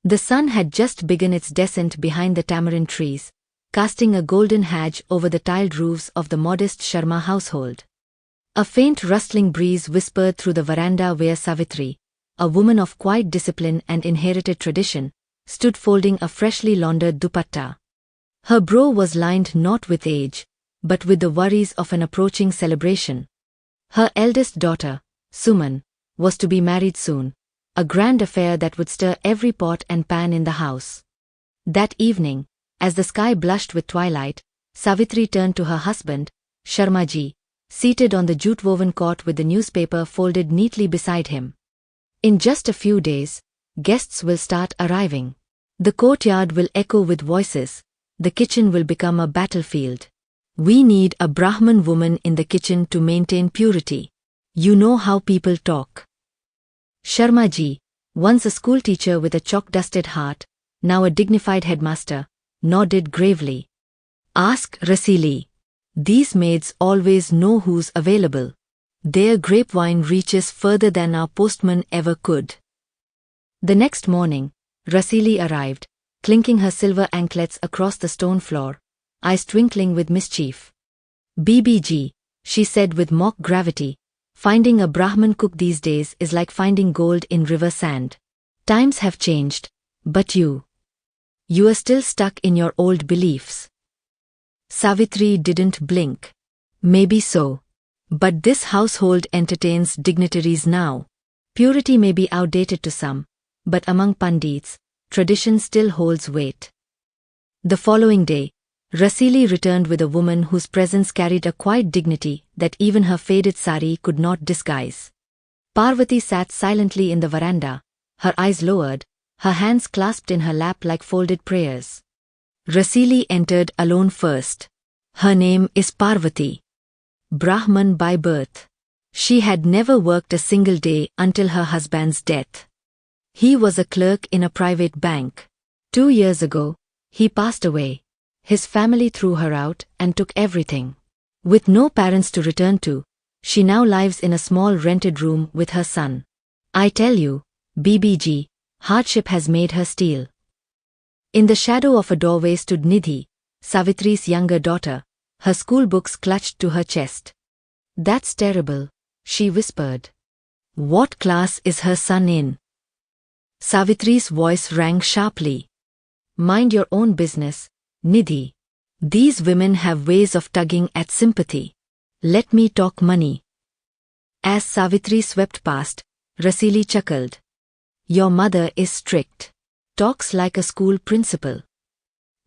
The sun had just begun its descent behind the tamarind trees, casting a golden hedge over the tiled roofs of the modest Sharma household. A faint rustling breeze whispered through the veranda where Savitri, a woman of quiet discipline and inherited tradition, stood folding a freshly laundered dupatta. Her brow was lined not with age, but with the worries of an approaching celebration. Her eldest daughter, Suman, was to be married soon, a grand affair that would stir every pot and pan in the house. That evening, as the sky blushed with twilight, Savitri turned to her husband, Sharmaji, seated on the jute-woven cot with the newspaper folded neatly beside him. In just a few days, guests will start arriving. The courtyard will echo with voices. The kitchen will become a battlefield. We need a Brahman woman in the kitchen to maintain purity. You know how people talk. Sharmaji, once a schoolteacher with a chalk-dusted heart, now a dignified headmaster, nodded gravely. Ask Rasili. These maids always know who's available. Their grapevine reaches further than our postman ever could. The next morning, Rasili arrived, clinking her silver anklets across the stone floor, eyes twinkling with mischief. BBG, she said with mock gravity, finding a Brahman cook these days is like finding gold in river sand. Times have changed, but you are still stuck in your old beliefs. Savitri didn't blink. Maybe so. But this household entertains dignitaries now. Purity may be outdated to some, but among Pandits, tradition still holds weight. The following day, Rasili returned with a woman whose presence carried a quiet dignity that even her faded sari could not disguise. Parvati sat silently in the veranda, her eyes lowered, her hands clasped in her lap like folded prayers. Rasili entered alone first. Her name is Parvati. Brahman by birth. She had never worked a single day until her husband's death. He was a clerk in a private bank. 2 years ago, he passed away. His family threw her out and took everything. With no parents to return to, she now lives in a small rented room with her son. I tell you, BBG, hardship has made her steal. In the shadow of a doorway stood Nidhi, Savitri's younger daughter, her school books clutched to her chest. That's terrible, she whispered. What class is her son in? Savitri's voice rang sharply. Mind your own business, Nidhi. These women have ways of tugging at sympathy. Let me talk money. As Savitri swept past, Rasili chuckled. Your mother is strict. Talks like a school principal.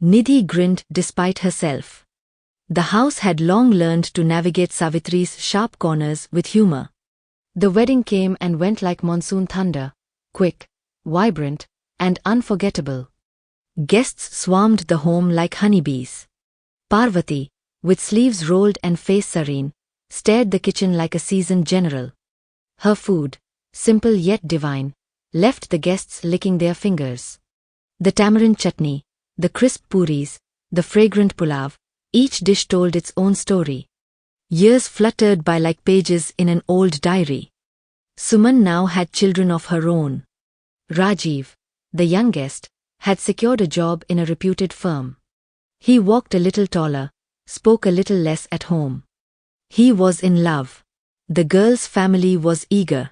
Nidhi grinned despite herself. The house had long learned to navigate Savitri's sharp corners with humor. The wedding came and went like monsoon thunder, quick, vibrant, and unforgettable. Guests swarmed the home like honeybees. Parvati, with sleeves rolled and face serene, stared the kitchen like a seasoned general. Her food, simple yet divine, left the guests licking their fingers. The tamarind chutney, the crisp puris, the fragrant pulav, each dish told its own story. Years fluttered by like pages in an old diary. Suman now had children of her own. Rajiv, the youngest, had secured a job in a reputed firm. He walked a little taller, spoke a little less at home. He was in love. The girl's family was eager.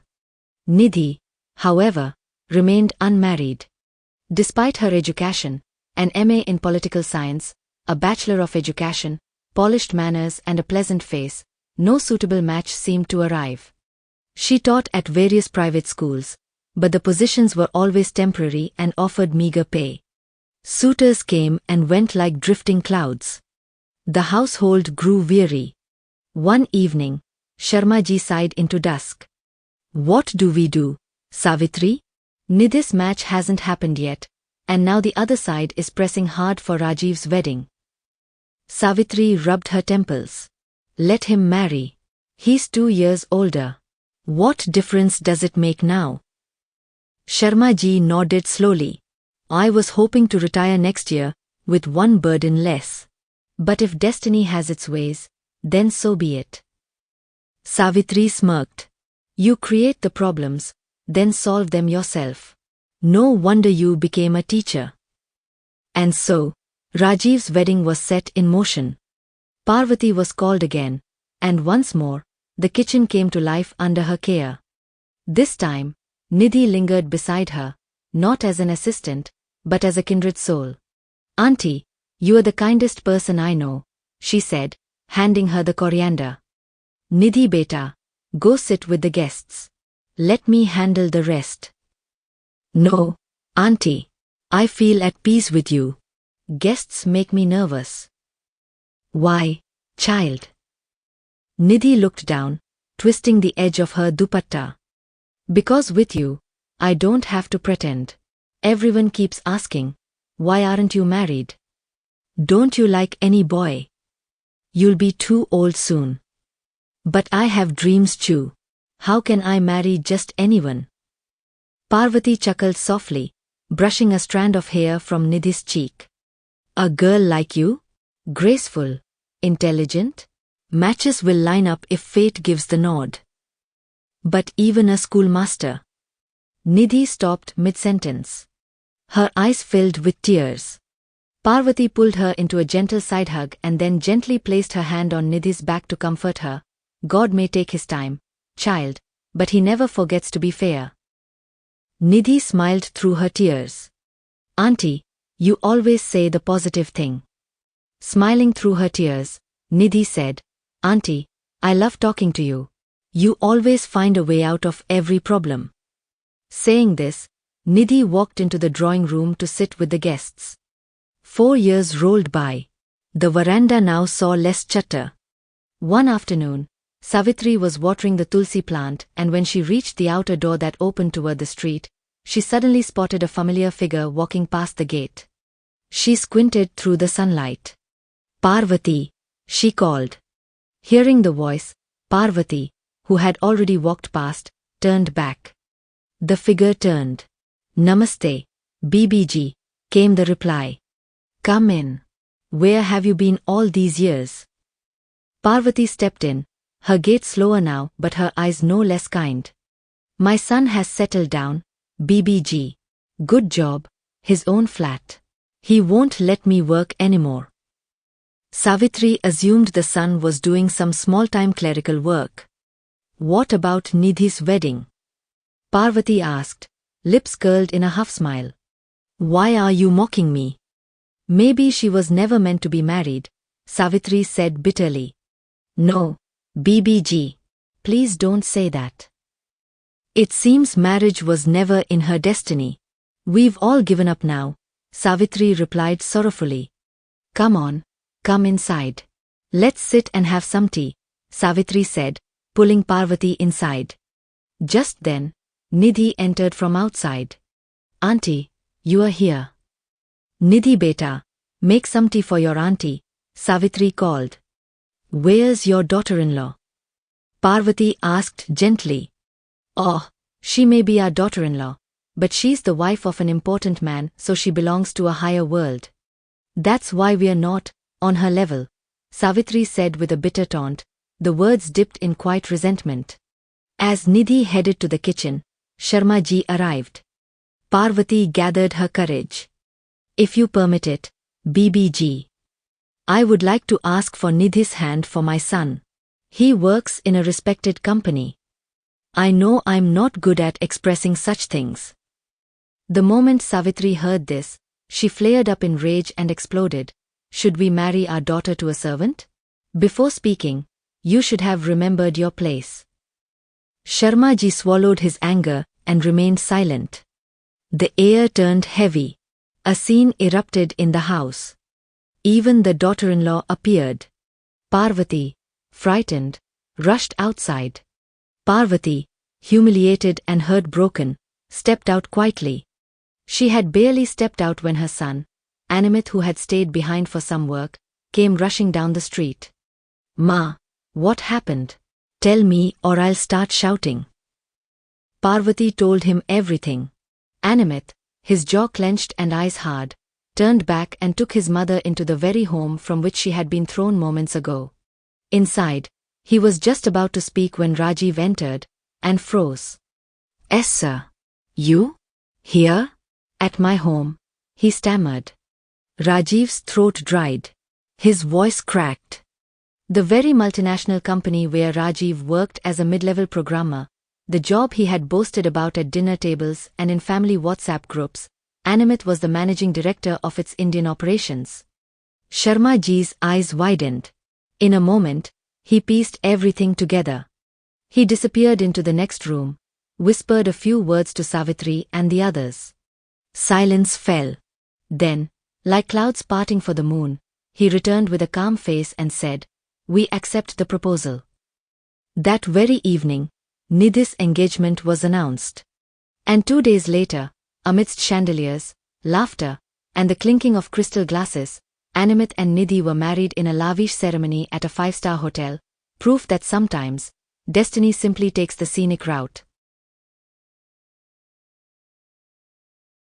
Nidhi, however, remained unmarried. Despite her education, an MA in political science, a Bachelor of Education, polished manners and a pleasant face, no suitable match seemed to arrive. She taught at various private schools, but the positions were always temporary and offered meager pay. Suitors came and went like drifting clouds. The household grew weary. One evening, Sharmaji sighed into dusk. What do we do, Savitri? Nidhi's match hasn't happened yet, and now the other side is pressing hard for Rajiv's wedding. Savitri rubbed her temples. Let him marry. He's 2 years older. What difference does it make now? Sharmaji nodded slowly. I was hoping to retire next year, with one burden less. But if destiny has its ways, then so be it. Savitri smirked. You create the problems, then solve them yourself. No wonder you became a teacher. And so, Rajiv's wedding was set in motion. Parvati was called again, and once more, the kitchen came to life under her care. This time, Nidhi lingered beside her, not as an assistant, but as a kindred soul. "Auntie, you are the kindest person I know," she said, handing her the coriander. "Nidhi beta, go sit with the guests. Let me handle the rest." "No, Auntie. I feel at peace with you. Guests make me nervous." "Why, child?" Nidhi looked down, twisting the edge of her dupatta. "Because with you, I don't have to pretend. Everyone keeps asking, why aren't you married? Don't you like any boy? You'll be too old soon. But I have dreams too. How can I marry just anyone?" Parvati chuckled softly, brushing a strand of hair from Nidhi's cheek. "A girl like you? Graceful, intelligent? Matches will line up if fate gives the nod. But even a schoolmaster." Nidhi stopped mid-sentence. Her eyes filled with tears. Parvati pulled her into a gentle side hug and then gently placed her hand on Nidhi's back to comfort her. "God may take his time, child, but he never forgets to be fair." Nidhi smiled through her tears. "Auntie, you always say the positive thing." Smiling through her tears, Nidhi said, "Auntie, I love talking to you. You always find a way out of every problem." Saying this, Nidhi walked into the drawing room to sit with the guests. 4 years rolled by. The veranda now saw less chatter. One afternoon, Savitri was watering the tulsi plant, and when she reached the outer door that opened toward the street, she suddenly spotted a familiar figure walking past the gate. She squinted through the sunlight. "Parvati," she called. Hearing the voice, Parvati, who had already walked past, turned back. The figure turned. "Namaste, BBG," came the reply. "Come in. Where have you been all these years?" Parvati stepped in, her gait slower now but her eyes no less kind. "My son has settled down, BBG. Good job, his own flat. He won't let me work anymore." Savitri assumed the son was doing some small-time clerical work. "What about Nidhi's wedding?" Parvati asked, lips curled in a half-smile. "Why are you mocking me?" "Maybe she was never meant to be married," Savitri said bitterly. "No, BBG. Please don't say that. It seems marriage was never in her destiny. We've all given up now," Savitri replied sorrowfully. "Come on, come inside. Let's sit and have some tea," Savitri said, pulling Parvati inside. Just then, Nidhi entered from outside. "Auntie, you are here." "Nidhi beta, make some tea for your auntie," Savitri called. "Where's your daughter-in-law?" Parvati asked gently. "Oh, she may be our daughter-in-law, but she's the wife of an important man, so she belongs to a higher world. That's why we're not on her level," Savitri said with a bitter taunt, the words dipped in quiet resentment. As Nidhi headed to the kitchen, Sharma ji arrived. Parvati gathered her courage. "If you permit it, BBG. I would like to ask for Nidhi's hand for my son. He works in a respected company. I know I'm not good at expressing such things." The moment Savitri heard this, she flared up in rage and exploded. "Should we marry our daughter to a servant? Before speaking, you should have remembered your place." Sharma ji swallowed his anger and remained silent. The air turned heavy. A scene erupted in the house. Even the daughter-in-law appeared. Parvati, frightened, rushed outside. Parvati, humiliated and heartbroken, stepped out quietly. She had barely stepped out when her son, Animit, who had stayed behind for some work, came rushing down the street. "Ma, what happened? Tell me or I'll start shouting." Parvati told him everything. Animit, his jaw clenched and eyes hard, turned back and took his mother into the very home from which she had been thrown moments ago. Inside, he was just about to speak when Rajiv entered, and froze. "Yes, sir. You?" Here? At my home, he stammered. Rajiv's throat dried. His voice cracked. The very multinational company where Rajiv worked as a mid-level programmer, the job he had boasted about at dinner tables and in family WhatsApp groups, Animit was the managing director of its Indian operations. Sharma ji's eyes widened. In a moment, he pieced everything together. He disappeared into the next room, whispered a few words to Savitri and the others. Silence fell. Then, like clouds parting for the moon, he returned with a calm face and said, "We accept the proposal." That very evening, Nidhi's engagement was announced. And 2 days later, amidst chandeliers, laughter, and the clinking of crystal glasses, Animit and Nidhi were married in a lavish ceremony at a 5-star hotel, proof that sometimes, destiny simply takes the scenic route.